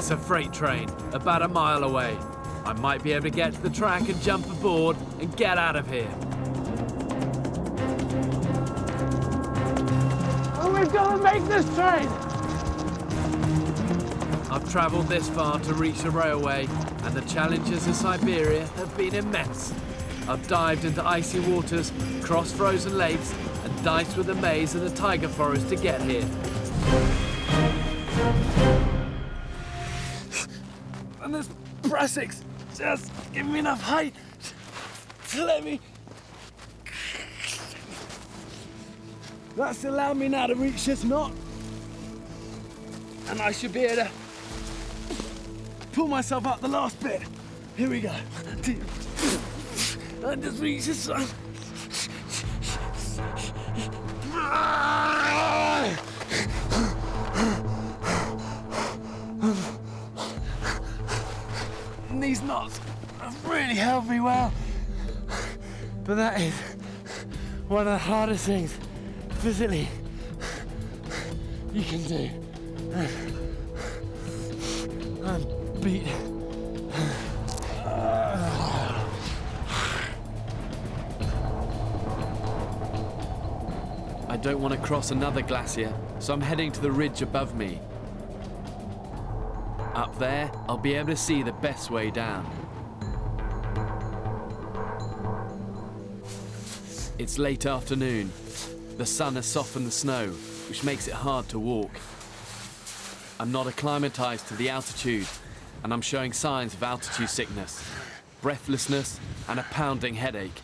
It's a freight train, about a mile away. I might be able to get to the track and jump aboard and get out of here. Oh, we've got to make this train! I've travelled this far to reach the railway, and the challenges of Siberia have been immense. I've dived into icy waters, crossed frozen lakes, and diced with the maze of the taiga forest to get here. And this brassic's just give me enough height to let me... That's allowed me now to reach this knot. And I should be able to pull myself up the last bit. Here we go. And just reach this side. And these knots have really helped me well. But that is one of the hardest things physically you can do. I'm beat. I don't want to cross another glacier, so I'm heading to the ridge above me. Up there, I'll be able to see the best way down. It's late afternoon. The sun has softened the snow, which makes it hard to walk. I'm not acclimatized to the altitude, and I'm showing signs of altitude sickness, breathlessness, and a pounding headache.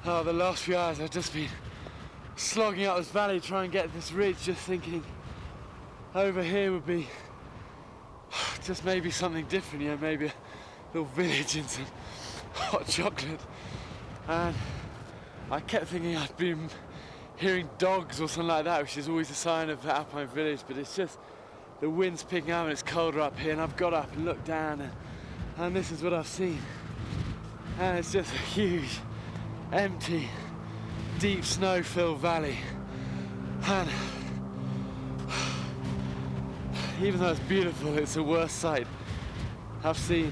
Oh, the last few hours I've just been slogging up this valley trying to get this ridge, just thinking over here would be just maybe something different, you know, maybe a little village and some hot chocolate. And I kept thinking I'd been hearing dogs or something like that, which is always a sign of the alpine village, but it's just the wind's picking up and it's colder up here, and I've got up and looked down and this is what I've seen. And it's just a huge, empty, deep snow-filled valley. And even though it's beautiful, it's the worst sight I've seen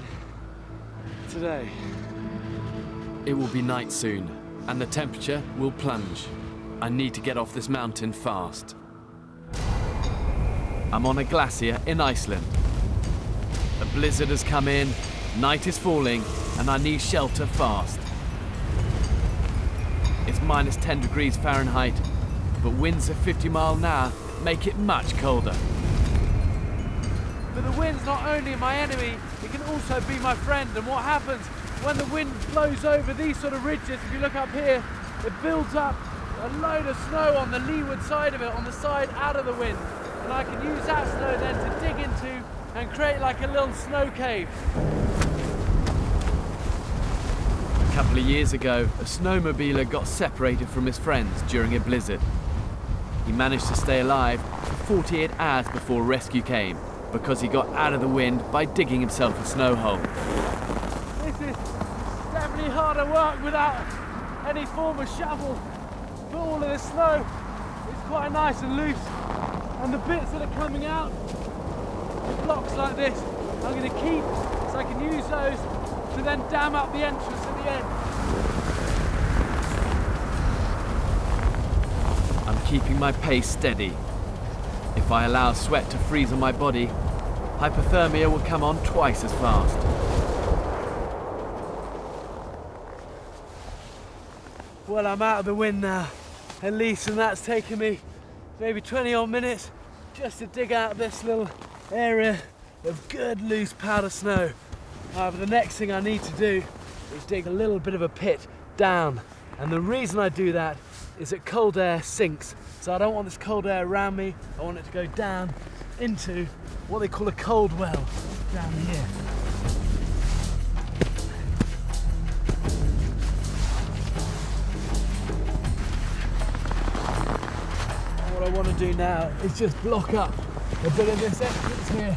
today. It will be night soon, and the temperature will plunge. I need to get off this mountain fast. I'm on a glacier in Iceland. A blizzard has come in, night is falling, and I need shelter fast. It's minus 10 degrees Fahrenheit, but winds at 50 miles an hour make it much colder. But the wind's not only my enemy, it can also be my friend. And what happens when the wind blows over these sort of ridges, if you look up here, it builds up a load of snow on the leeward side of it, on the side out of the wind. And I can use that snow then to dig into and create like a little snow cave. A couple of years ago, a snowmobiler got separated from his friends during a blizzard. He managed to stay alive for 48 hours before rescue came, because he got out of the wind by digging himself a snow hole. This is definitely harder work without any form of shovel, but all of the snow is quite nice and loose, and the bits that are coming out, the blocks like this, I'm going to keep so I can use those to then dam up the entrance at the end. I'm keeping my pace steady. If I allow sweat to freeze on my body, hypothermia will come on twice as fast. Well, I'm out of the wind now, at least, and that's taken me maybe 20 odd minutes just to dig out this little area of good loose powder snow. But the next thing I need to do is dig a little bit of a pit down, and the reason I do that is that cold air sinks. So I don't want this cold air around me, I want it to go down into what they call a cold well down here. What I want to do now is just block up a bit of this entrance here.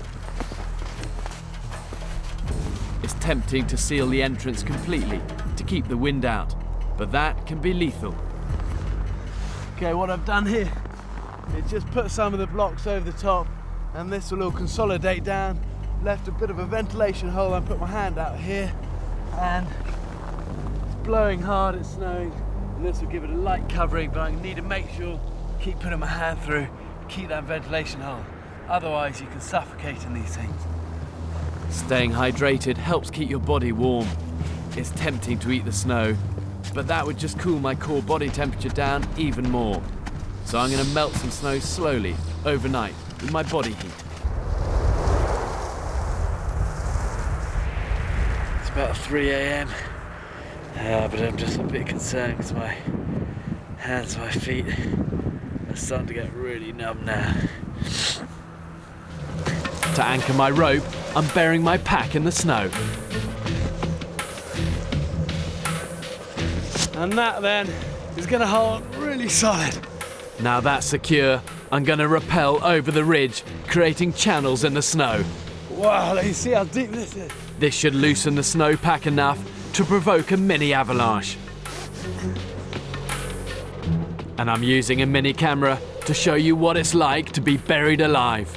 It's tempting to seal the entrance completely to keep the wind out, but that can be lethal. Okay, what I've done here is just put some of the blocks over the top, and this will all consolidate down. Left a bit of a ventilation hole. I put my hand out here, and it's blowing hard, it's snowing, and this will give it a light covering, but I need to make sure, keep putting my hand through, keep that ventilation hole. Otherwise you can suffocate in these things. Staying hydrated helps keep your body warm. It's tempting to eat the snow, but that would just cool my core body temperature down even more. So I'm going to melt some snow slowly, overnight, with my body heat. It's about 3 a.m. But I'm just a bit concerned because my hands and my feet are starting to get really numb now. To anchor my rope, I'm burying my pack in the snow. And that then is going to hold really solid. Now that's secure, I'm going to rappel over the ridge, creating channels in the snow. Wow, you see how deep this is? This should loosen the snowpack enough to provoke a mini avalanche. And I'm using a mini camera to show you what it's like to be buried alive.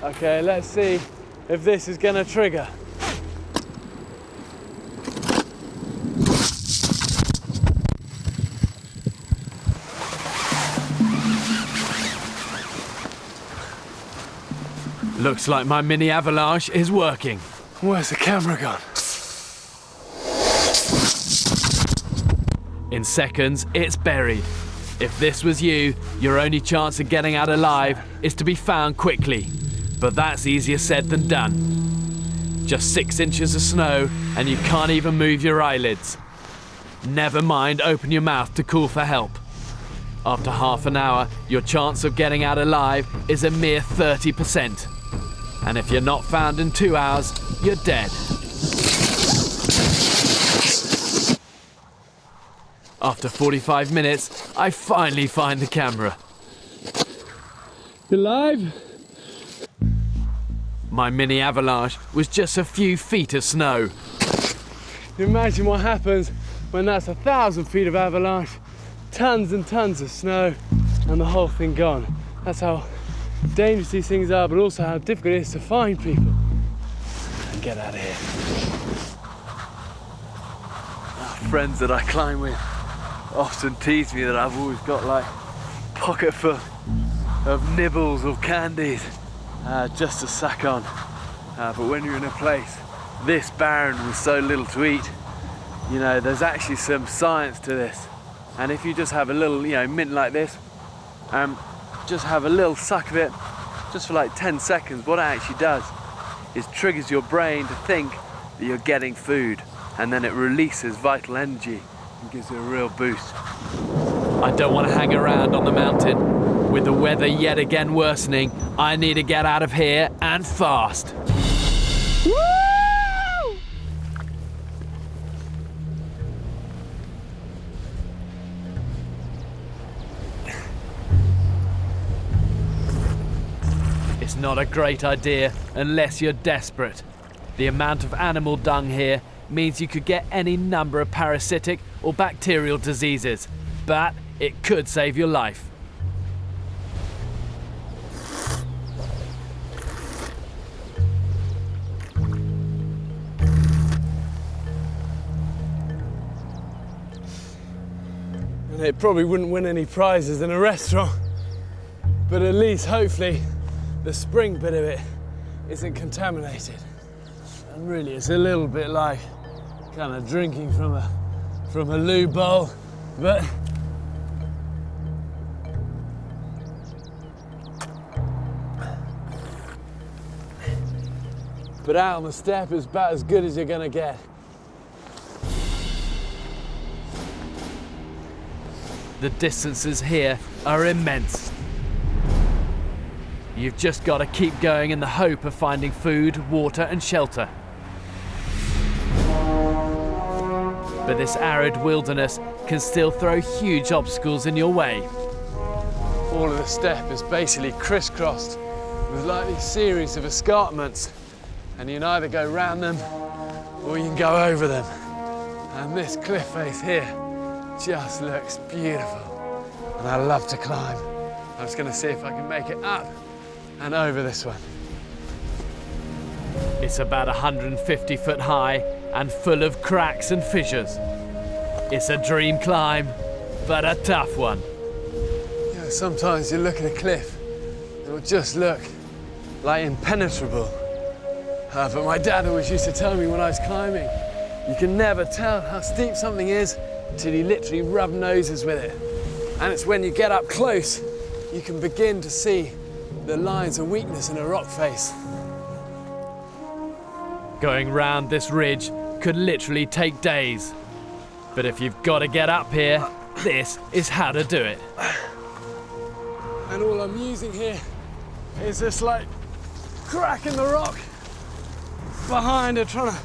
Okay, let's see if this is going to trigger. Looks like my mini avalanche is working. Where's the camera gone? In seconds, it's buried. If this was you, your only chance of getting out alive is to be found quickly. But that's easier said than done. Just 6 inches of snow and you can't even move your eyelids. Never mind open your mouth to call for help. After half an hour, your chance of getting out alive is a mere 30%. And if you're not found in 2 hours, you're dead. After 45 minutes, I finally find the camera. You alive? My mini avalanche was just a few feet of snow. Imagine what happens when that's 1,000 feet of avalanche, tons and tons of snow, and the whole thing gone. That's how dangerous these things are, but also how difficult it is to find people. And get out of here. Our friends that I climb with often tease me that I've always got like a pocket full of nibbles or candies just to suck on. But when you're in a place this barren with so little to eat, you know, there's actually some science to this. And if you just have a little, you know, mint like this, just have a little suck of it, just for like 10 seconds, what it actually does is triggers your brain to think that you're getting food, and then it releases vital energy and gives you a real boost. I don't want to hang around on the mountain. With the weather yet again worsening, I need to get out of here and fast. Woo! It's not a great idea unless you're desperate. The amount of animal dung here means you could get any number of parasitic or bacterial diseases, but it could save your life. And it probably wouldn't win any prizes in a restaurant, but at least hopefully the spring bit of it isn't contaminated. And really it's a little bit like kind of drinking from a loo bowl, but out on the steppe is about as good as you're gonna get. The distances here are immense. You've just got to keep going in the hope of finding food, water and shelter. But this arid wilderness can still throw huge obstacles in your way. All of the steppe is basically crisscrossed There's like these series of escarpments, and you can either go round them or you can go over them. And this cliff face here just looks beautiful, and I love to climb. I'm just gonna see if I can make it up and over this one. It's about 150 foot high and full of cracks and fissures. It's a dream climb, but a tough one. You know, sometimes you look at a cliff, it will just look like impenetrable. But my dad always used to tell me when I was climbing, you can never tell how steep something is until you literally rub noses with it. And it's when you get up close, you can begin to see the lines of weakness in a rock face. Going round this ridge could literally take days. But if you've got to get up here, this is how to do it. And all I'm using here is this like crack in the rock behind it, trying to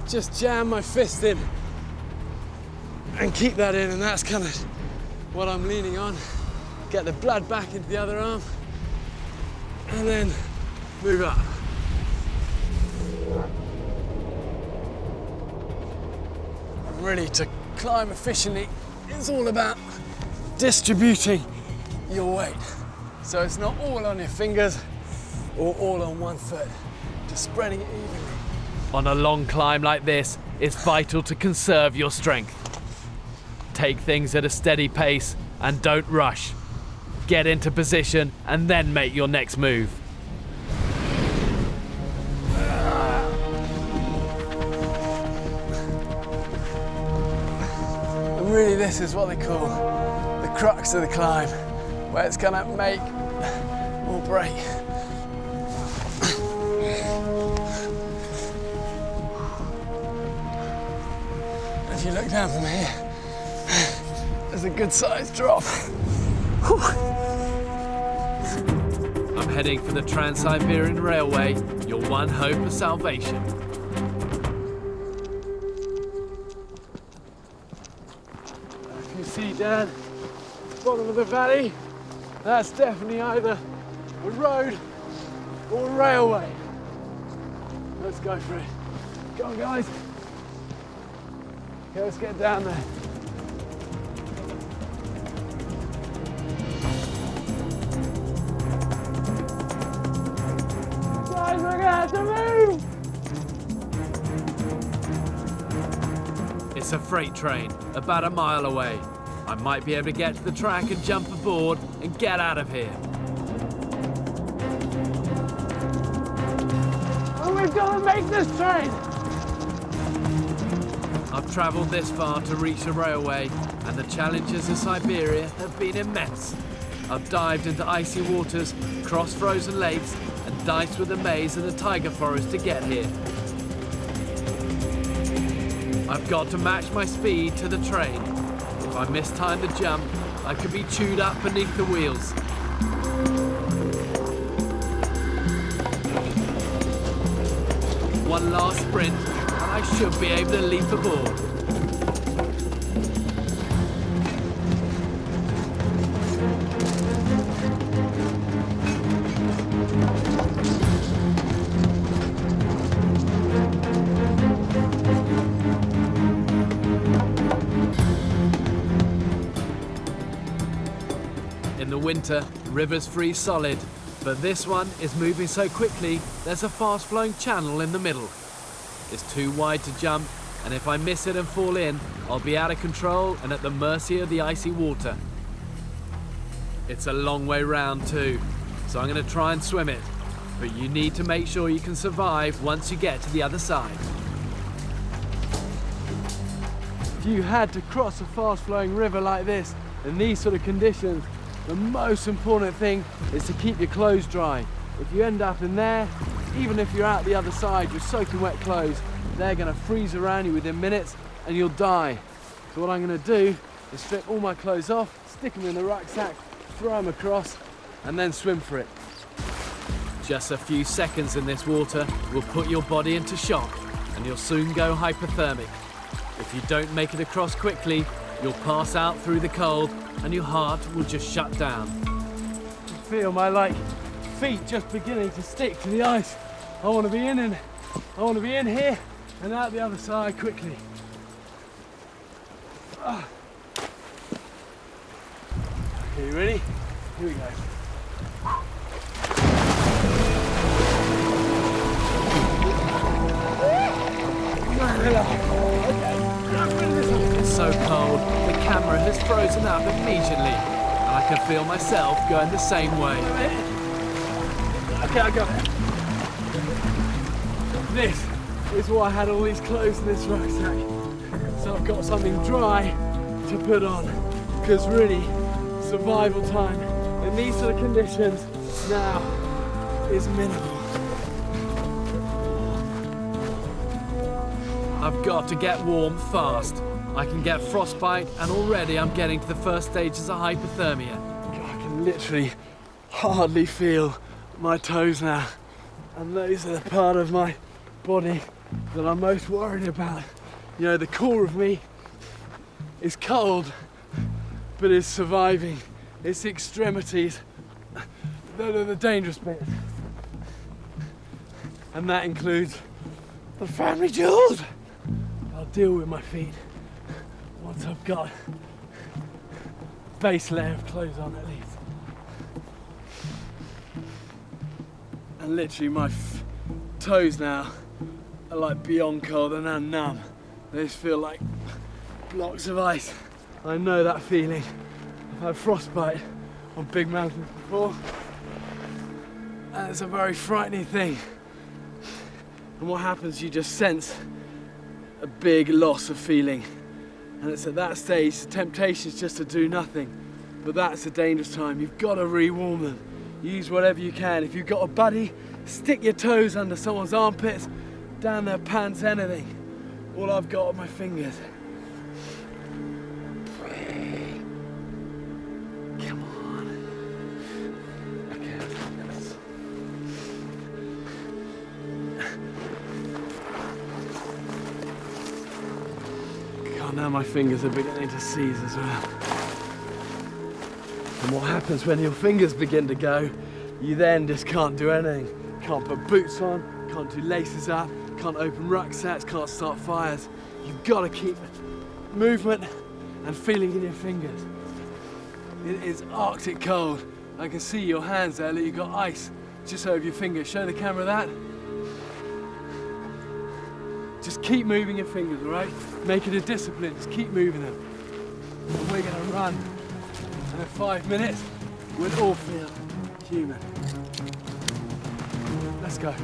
just jam my fist in and keep that in, and that's kind of what I'm leaning on. Get the blood back into the other arm and then move up. And really, to climb efficiently, it's all about distributing your weight. So it's not all on your fingers or all on one foot, just spreading it evenly. On a long climb like this, it's vital to conserve your strength. Take things at a steady pace and don't rush. Get into position and then make your next move. And really, this is what they call the crux of the climb, where it's gonna make or break. If you look down from here, there's a good sized drop. I'm heading for the Trans-Siberian Railway, your one hope of salvation. If you see down the bottom of the valley, that's definitely either a road or a railway. Let's go for it. Go on, guys. Okay, let's get down there. Guys, we're gonna have to move! It's a freight train, about a mile away. I might be able to get to the track and jump aboard and get out of here. And we've got to make this train! I've travelled this far to reach the railway, and the challenges of Siberia have been immense. I've dived into icy waters, crossed frozen lakes, and diced with the maze and the tiger forest to get here. I've got to match my speed to the train. If I mistime the jump, I could be chewed up beneath the wheels. One last sprint, and I should be able to leap aboard. In the winter, rivers freeze solid, but this one is moving so quickly there's a fast-flowing channel in the middle. It's too wide to jump, and if I miss it and fall in, I'll be out of control and at the mercy of the icy water. It's a long way round too, so I'm going to try and swim it, but you need to make sure you can survive once you get to the other side. If you had to cross a fast-flowing river like this in these sort of conditions, the most important thing is to keep your clothes dry. If you end up in there, even if you're out the other side, you're soaking wet clothes, they're gonna freeze around you within minutes and you'll die. So what I'm gonna do is strip all my clothes off, stick them in the rucksack, throw them across, and then swim for it. Just a few seconds in this water will put your body into shock and you'll soon go hypothermic. If you don't make it across quickly, you'll pass out through the cold and your heart will just shut down. I feel my feet just beginning to stick to the ice. I want to be in here and out the other side quickly. Okay, you ready? Here we go. It's so cold, the camera has frozen up immediately, and I can feel myself going the same way. Okay, I got it. This is why I had all these clothes in this rucksack. So I've got something dry to put on. Because really, survival time in these sort of conditions now is minimal. I've got to get warm fast. I can get frostbite, and already I'm getting to the first stages of hypothermia. I can literally hardly feel my toes now. And those are the part of my body that I'm most worried about. You know, the core of me is cold, but is surviving. It's the extremities that are the dangerous bits. And that includes the family jewels. I'll deal with my feet once I've got a base layer of clothes on at least. And literally my toes now are like beyond cold and now numb. They just feel like blocks of ice. I know that feeling. I've had frostbite on big mountains before, and it's a very frightening thing. And what happens, you just sense a big loss of feeling. And it's at that stage, the temptation is just to do nothing. But that's a dangerous time. You've got to re-warm them. Use whatever you can. If you've got a buddy, stick your toes under someone's armpits, down their pants, anything. All I've got are my fingers. Come on. Okay, let's... God, now my fingers are beginning to seize as well. And what happens when your fingers begin to go, you then just can't do anything. Can't put boots on, can't do laces up, can't open rucksacks, can't start fires. You've got to keep movement and feeling in your fingers. It is Arctic cold. I can see your hands there, you've got ice just over your fingers. Show the camera that. Just keep moving your fingers, all right? Make it a discipline, just keep moving them. And we're gonna run. And in 5 minutes, we'll all feel human. Let's go.